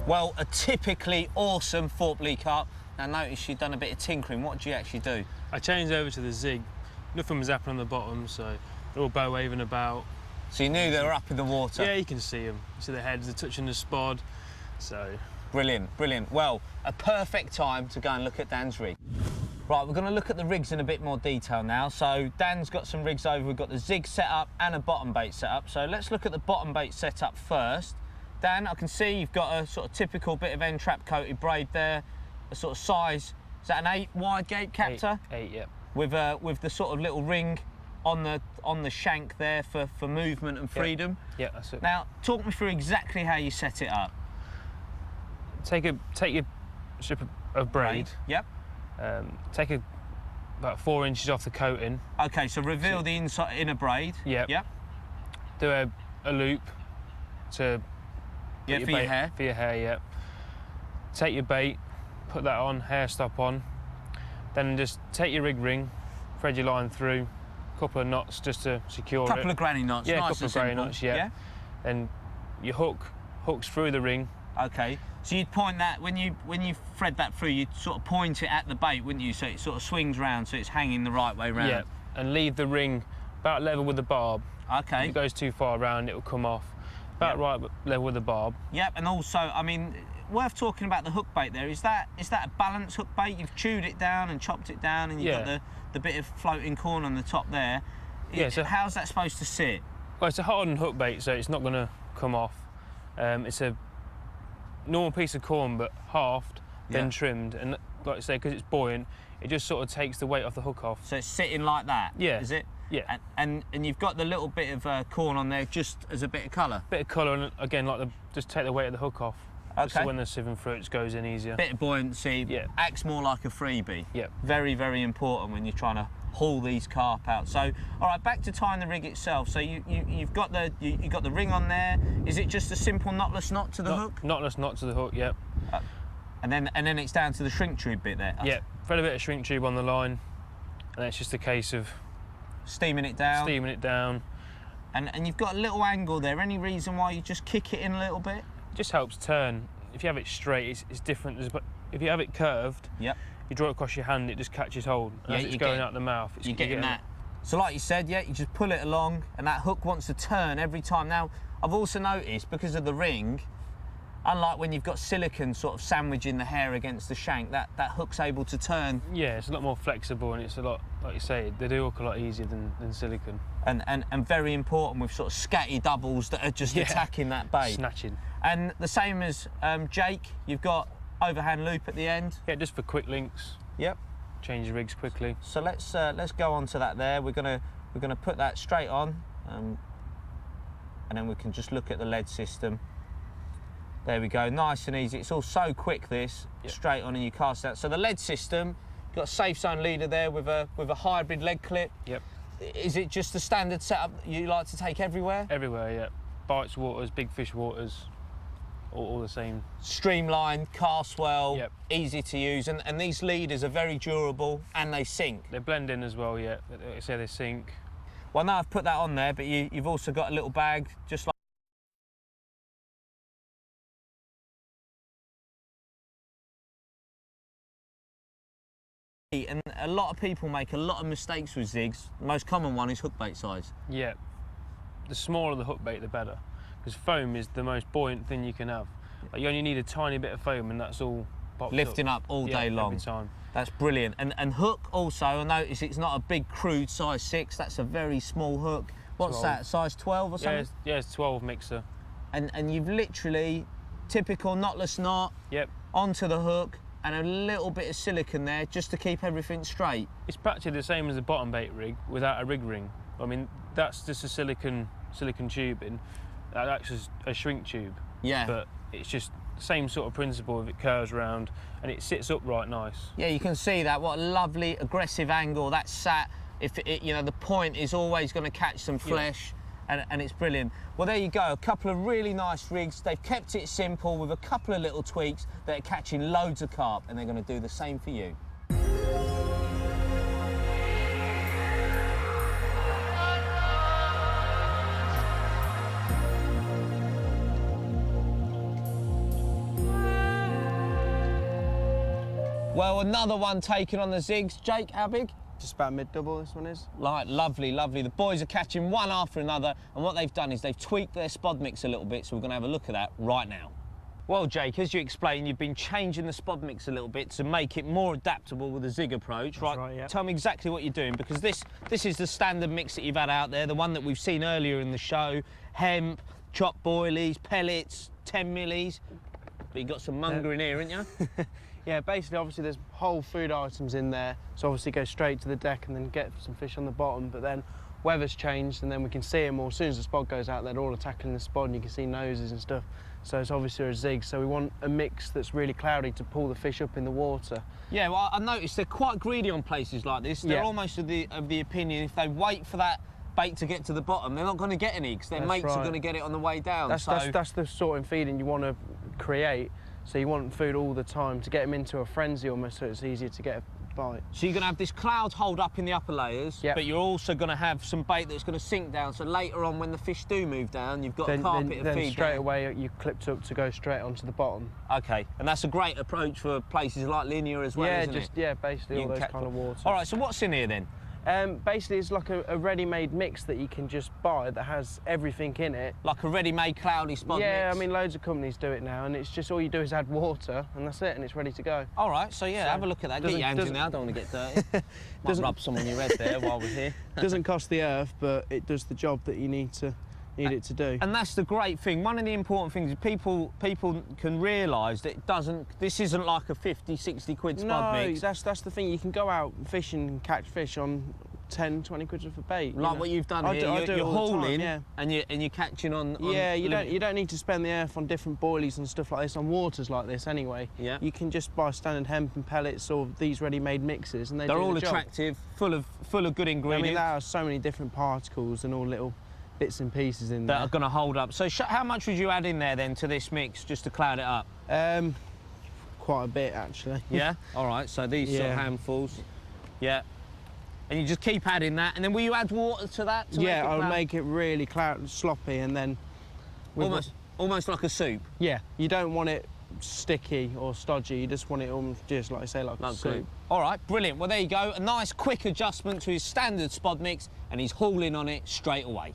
Well, a typically awesome forklift carp. Now notice you've done a bit of tinkering. What do you actually do? I changed over to the zig. Nothing was happening on the bottom, so they're all bow waving about. So you knew they were up in the water? Yeah, you can see them. You see the heads, they're touching the spod, so... Brilliant, brilliant. Well, a perfect time to go and look at Dan's rig. Right, we're going to look at the rigs in a bit more detail now. So Dan's got some rigs over. We've got the zig set up and a bottom bait set up. So let's look at the bottom bait setup first. Dan, I can see you've got a sort of typical bit of end trap coated braid there, a sort of size. Is that an 8 wide gate captor? 8, yeah. With the sort of little ring on the shank there for movement and freedom. Yeah, that's it. Now, talk me through exactly how you set it up. Take your strip of braid. Yep. Take about 4 inches off the coating. Okay, so reveal the inner braid. Yep. Yep. Do a loop to for your hair. For your hair, yeah. Take your bait, put that on, hair stop on. Then just take your rig ring, thread your line through, a couple of knots just to secure it. Couple of granny knots. Yeah, nice a couple of granny knots. Yeah. Then your hooks through the ring. Okay. So you'd point that when you thread that through, you'd sort of point it at the bait, wouldn't you? So it sort of swings round, so it's hanging the right way round. Yeah. And leave the ring about level with the barb. Okay. If it goes too far around, it will come off. About right level with the barb. Yep. And also, I mean, worth talking about the hook bait there. Is that a balanced hook bait? You've chewed it down and chopped it down, and you've got the bit of floating corn on the top there. Yeah. So how's that supposed to sit? Well, it's a hardened hook bait, so it's not going to come off. It's a normal piece of corn, but halved, then trimmed, and like I say, because it's buoyant, it just sort of takes the weight off the hook off. So it's sitting like that. Yeah. Is it? Yeah. And you've got the little bit of corn on there just as a bit of colour. Bit of colour, and again, like just take the weight of the hook off. Okay. So when the sieving fruits goes in easier. Bit of buoyancy. Yeah. Acts more like a freebie. Yeah. Very, very important when you're trying to haul these carp out. So, all right, back to tying the rig itself. So you've got the ring on there. Is it just a simple knotless knot to the hook? Knotless knot to the hook. Yep. And then it's down to the shrink tube bit there. Yeah. Thread a bit of shrink tube on the line, and it's just a case of steaming it down. Steaming it down. And you've got a little angle there. Any reason why you just kick it in a little bit? It just helps turn. If you have it straight, it's different. But if you have it curved, yep. You draw it across your hand, it just catches hold. As it's going out the mouth, you're getting that. So like you said, yeah, you just pull it along, and that hook wants to turn every time. Now, I've also noticed, because of the ring, unlike when you've got silicone sort of sandwiching the hair against the shank, that hook's able to turn. Yeah, it's a lot more flexible, and it's a lot, like you say, they do hook a lot easier than silicone. And very important with sort of scatty doubles that are just attacking that bait. Snatching. And the same as Jake, you've got overhand loop at the end. Yeah, just for quick links. Yep. Change the rigs quickly. So let's go on to that there. We're gonna put that straight on, and then we can just look at the lead system. There we go, nice and easy. It's all so quick, this. Straight on, and you cast out. So the lead system, got a safe zone leader there with a hybrid lead clip. Yep. Is it just the standard setup you like to take everywhere? Everywhere, yeah. Bites waters, big fish waters, all the same. Streamlined, cast well, yep. Easy to use, and these leaders are very durable and they sink. They blend in as well, yeah. Like I say, they sink. Well, now I've put that on there, but you've also got a little bag, just like. And a lot of people make a lot of mistakes with zigs. The most common one is hook bait size. Yeah. The smaller the hook bait, the better. Because foam is the most buoyant thing you can have. Like, you only need a tiny bit of foam, and that's all lifting up all day long. Every time. That's brilliant. And hook also, I notice it's not a big crude size 6, that's a very small hook. What's 12. That, size 12 or something? Yeah, it's 12 mixer. And you've literally, typical knotless knot, yep. Onto the hook, and a little bit of silicone there just to keep everything straight. It's practically the same as the bottom bait rig without a rig ring. I mean, that's just a silicone tubing. That acts as a shrink tube. Yeah. But it's just the same sort of principle if it curves round and it sits upright nice. Yeah, you can see that. What a lovely aggressive angle that's sat. If it, you know, the point is always going to catch some flesh. And it's brilliant. Well, there you go, a couple of really nice rigs. They've kept it simple with a couple of little tweaks that are catching loads of carp, and they're going to do the same for you. Well, another one taken on the zigs. Jake, how big? Just about mid-double, this one is. Like, lovely, lovely. The boys are catching one after another, and what they've done is they've tweaked their spod mix a little bit, so we're going to have a look at that right now. Well, Jake, as you explained, you've been changing the spod mix a little bit to make it more adaptable with the zig approach, That's right, yeah. Tell me exactly what you're doing, because this is the standard mix that you've had out there, the one that we've seen earlier in the show, hemp, chopped boilies, pellets, 10 millis, but you've got some munger in here, haven't you? Yeah, basically, obviously, there's whole food items in there, so obviously go straight to the deck and then get some fish on the bottom, but then weather's changed and then we can see them all. As soon as the spod goes out, they're all attacking the spod and you can see noses and stuff. So it's obviously a zig, so we want a mix that's really cloudy to pull the fish up in the water. Yeah, well, I noticed they're quite greedy on places like this. They're almost of the opinion if they wait for that bait to get to the bottom, they're not going to get any because their mates are going to get it on the way down. That's the sort of feeding you want to create. So you want food all the time to get them into a frenzy almost, so it's easier to get a bite. So you're going to have this cloud hold up in the upper layers, but you're also going to have some bait that's going to sink down, so later on when the fish do move down, you've got a carpet of feed. Then straight away you clipped up to go straight onto the bottom. Okay, and that's a great approach for places like Linear as well, isn't it? Yeah, basically all those kind of waters. All right, so what's in here then? Basically, it's like a ready-made mix that you can just buy that has everything in it. Like a ready-made cloudy spod mix? Yeah, I mean, loads of companies do it now, and it's just all you do is add water, and that's it, and it's ready to go. All right, so yeah, have a look at that. Get your hands in there, I don't want to get dirty. Might rub some on your head there while we're here. Doesn't cost the earth, but it does the job that you need it to do. And that's the great thing. One of the important things is people can realise that this isn't like a 50, 60 quid spod mix. No, that's the thing. You can go out fishing and catch fish on 10, 20 quid worth of bait. Like what you've done here, you're hauling and you're catching on... Yeah, you don't need to spend the earth on different boilies and stuff like this, on waters like this anyway. Yeah. You can just buy standard hemp and pellets or these ready-made mixes and they're all attractive, full of good ingredients. I mean, there are so many different particles and all little bits and pieces in there. That are going to hold up. So how much would you add in there then to this mix just to cloud it up? Quite a bit, actually. Yeah? All right, so these sort of handfuls. Yeah. And you just keep adding that, and then will you add water to that? I'll make it really sloppy, and then... Almost like a soup? Yeah, you don't want it sticky or stodgy, you just want it almost just, like I say, like a soup. All right, brilliant. Well, there you go. A nice quick adjustment to his standard spod mix, and he's hauling on it straight away.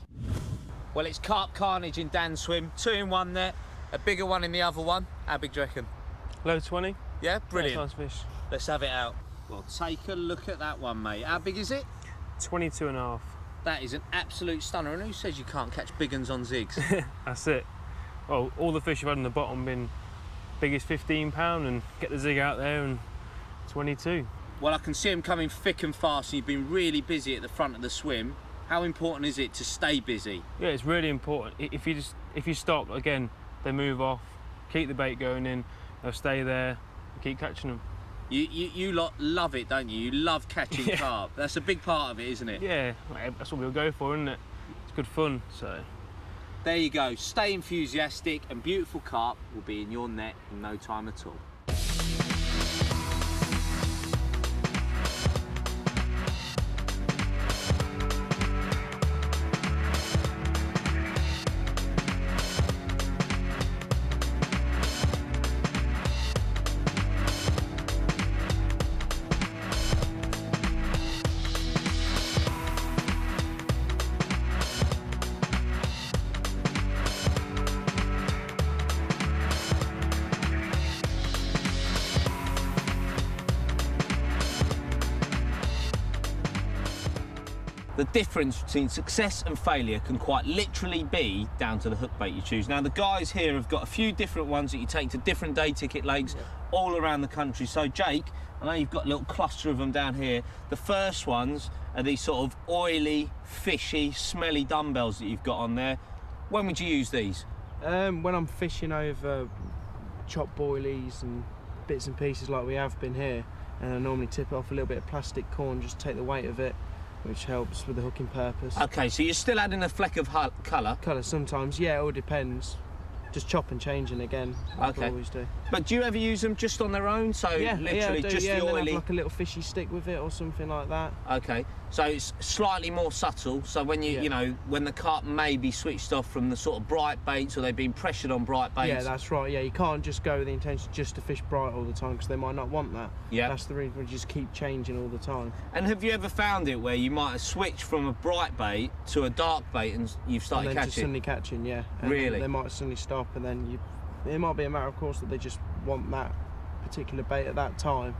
Well, it's carp carnage in Dan's swim. 2 in 1 there, a bigger one in the other one. How big do you reckon? Low 20. Yeah, brilliant. Nice fish. Let's have it out. Well, take a look at that one, mate. How big is it? 22 and a half. That is an absolute stunner. And who says you can't catch big uns on zigs? That's it. Well, all the fish I've had on the bottom been biggest 15 pound, and get the zig out there and 22. Well, I can see them coming thick and fast. You've been really busy at the front of the swim. How important is it to stay busy? Yeah, it's really important. If you stop, again, they move off. Keep the bait going in. They'll stay there. And keep catching them. You lot love it, don't you? You love catching carp. That's a big part of it, isn't it? Yeah, that's what we'll go for, isn't it? It's good fun, so. There you go. Stay enthusiastic and beautiful carp will be in your net in no time at all. The difference between success and failure can quite literally be down to the hook bait you choose. Now, the guys here have got a few different ones that you take to different day ticket lakes all around the country. So, Jake, I know you've got a little cluster of them down here. The first ones are these sort of oily, fishy, smelly dumbbells that you've got on there. When would you use these? When I'm fishing over chopped boilies and bits and pieces like we have been here, and I normally tip it off a little bit of plastic corn, just take the weight of it, which helps with the hooking purpose. Okay, so you're still adding a fleck of colour? Colour sometimes, yeah, it all depends. Just chop and changing again, like I always do. But do you ever use them just on their own? So literally just the and then oily. have like a little fishy stick with it or something like that. Okay, so it's slightly more subtle. So when you know, when the carp may be switched off from the sort of bright baits, or they've been pressured on bright baits. Yeah, that's right. Yeah, you can't just go with the intention just to fish bright all the time, because they might not want that. Yeah, that's the reason we just keep changing all the time. And have you ever found it where you might have switched from a bright bait to a dark bait and you've started and then catching? Just suddenly catching, yeah. And really? They might suddenly stop, and then it might be a matter of course that they just want that particular bait at that time.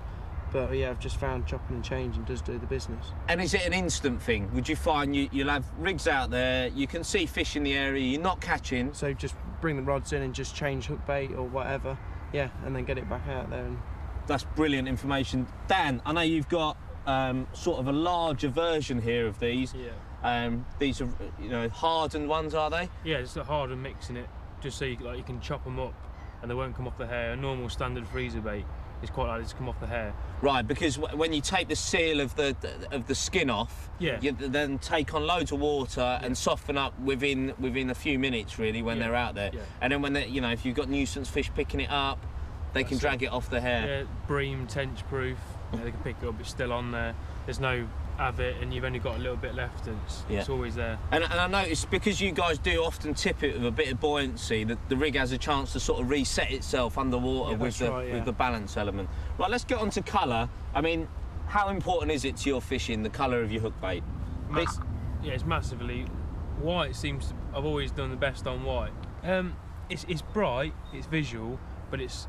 But yeah, I've just found chopping and changing does do the business. And is it an instant thing? Would you find you'll have rigs out there, you can see fish in the area, you're not catching? So just bring the rods in and just change hook bait or whatever, yeah, and then get it back out there. And that's brilliant information. Dan, I know you've got sort of a larger version here of these. Yeah. These are, you know, hardened ones, are they? Yeah, it's a harder mixing it, just so you can chop them up and they won't come off the hair. A normal standard freezer bait is quite likely to come off the hair. Right, because when you take the seal of the skin off, yeah, you then take on loads of water and soften up within a few minutes, really, when they're out there. Yeah. And then when they, you know, if you've got nuisance fish picking it up, they can drag it off the hair. Yeah, bream, tench proof. They can pick it up. It's still on there. There's no have it, and you've only got a little bit left. It's always there. And I noticed, because you guys do often tip it with a bit of buoyancy, that the rig has a chance to sort of reset itself underwater with the balance element. Right, let's get on to colour. I mean, how important is it to your fishing, the colour of your hook bait? Yeah, it's massively. White seems to. I've always done the best on white. It's bright, it's visual, but it's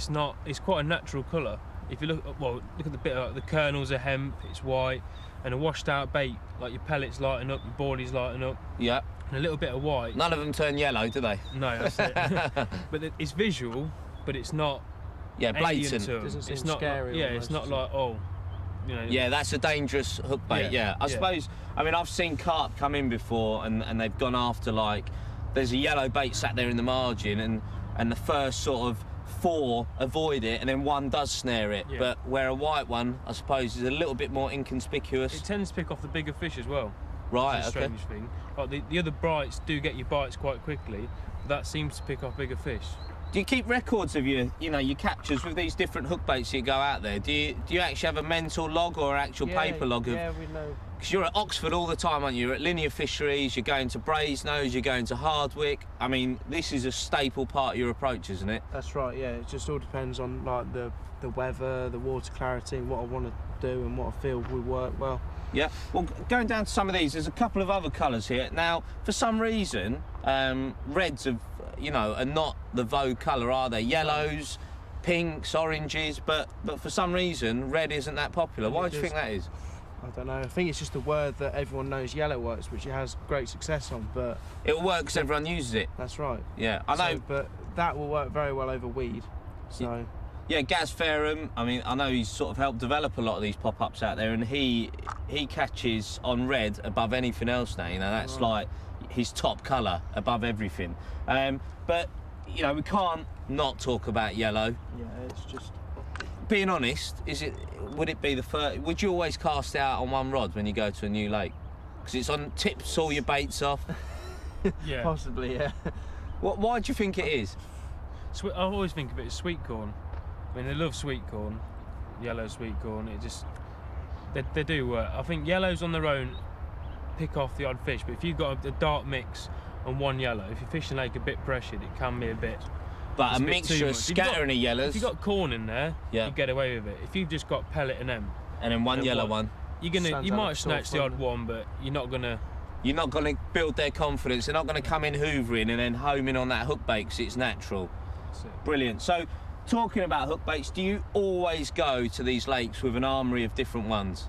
not. It's quite a natural colour. If you look at the bit of the kernels of hemp, it's white, and a washed out bait like your pellets lighting up, your boilies lighting up. Yeah. And a little bit of white. None of them turn yellow, do they? No, that's it. But it's visual, but it's not. Yeah, blatant. It's not scary. Yeah, it's not like you know. Yeah, that's a dangerous hook bait. Yeah, I suppose. I mean, I've seen carp come in before, and they've gone after, like, there's a yellow bait sat there in the margin, and the first sort of 4 avoid it, and then 1 does snare it. Yeah. But where a white one, I suppose, is a little bit more inconspicuous. It tends to pick off the bigger fish as well. Right. It's a strange thing. Like the other brights do get your bites quite quickly. But that seems to pick off bigger fish. Do you keep records of your captures with these different hook baits you go out there? Do you actually have a mental log or actual paper log of? Yeah, we know. Because you're at Oxford all the time, aren't you? You're at Linear Fisheries, you're going to Brasenose, you're going to Hardwick. I mean, this is a staple part of your approach, isn't it? That's right, yeah. It just all depends on, like, the weather, the water clarity, and what I want to do and what I feel will work well. Yeah. Well, going down to some of these, there's a couple of other colours here. Now, for some reason, reds are not the vogue colour, are they? Yellows, pinks, oranges, but for some reason, red isn't that popular. Why do you think that is? I don't know. I think it's just a word that everyone knows yellow works, which it has great success on, but... It'll work because everyone uses it. That's right. Yeah, I know. But that will work very well over weed, so... Yeah, Gaz Fairham, I mean, I know he's sort of helped develop a lot of these pop-ups out there, and he catches on red above anything else now, that's like his top colour above everything. But, we can't not talk about yellow. Yeah, it's just... Being honest, would it be the first... Would you always cast it out on one rod when you go to a new lake? Because it's on tips all your baits off. Yeah. Possibly, yeah. Why do you think it is? I always think of it as sweet corn. I mean, they love sweet corn, yellow sweet corn. They do work. I think yellows on their own pick off the odd fish, but if you've got a dark mix on one yellow, if you're fishing like a bit pressured, it can be a bit. But a mixture of scattering of yellows. If you've got corn in there, you get away with it. If you've just got pellet and them, and then one yellow one, you might snatch the odd one, but you're not gonna build their confidence. They're not gonna come in hoovering and then home in on that hook bait because it's natural. That's it. Brilliant. So, talking about hook baits, do you always go to these lakes with an armoury of different ones?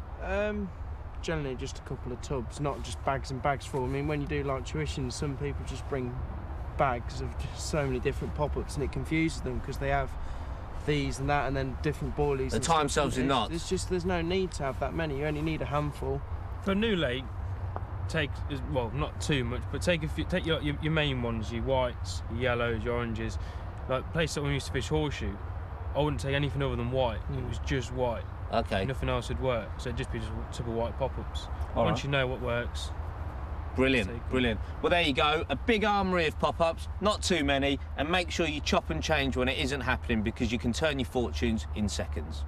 Generally just a couple of tubs, not just bags and bags full. I mean, when you do like tuition, some people just bring bags of just so many different pop-ups, and it confuses them because they have these and that and then different boilies. They tie themselves in knots. It's just, there's no need to have that many. You only need a handful. For a new lake, not too much, but take your main ones, your whites, your yellows, your oranges. Like place that we used to fish horseshoe, I wouldn't take anything other than white. It was just white. Okay. Nothing else would work. So it'd just be just typical white pop-ups. Once you know what works, Brilliant, brilliant. Well, there you go. A big armoury of pop-ups, not too many, and make sure you chop and change when it isn't happening, because you can turn your fortunes in seconds.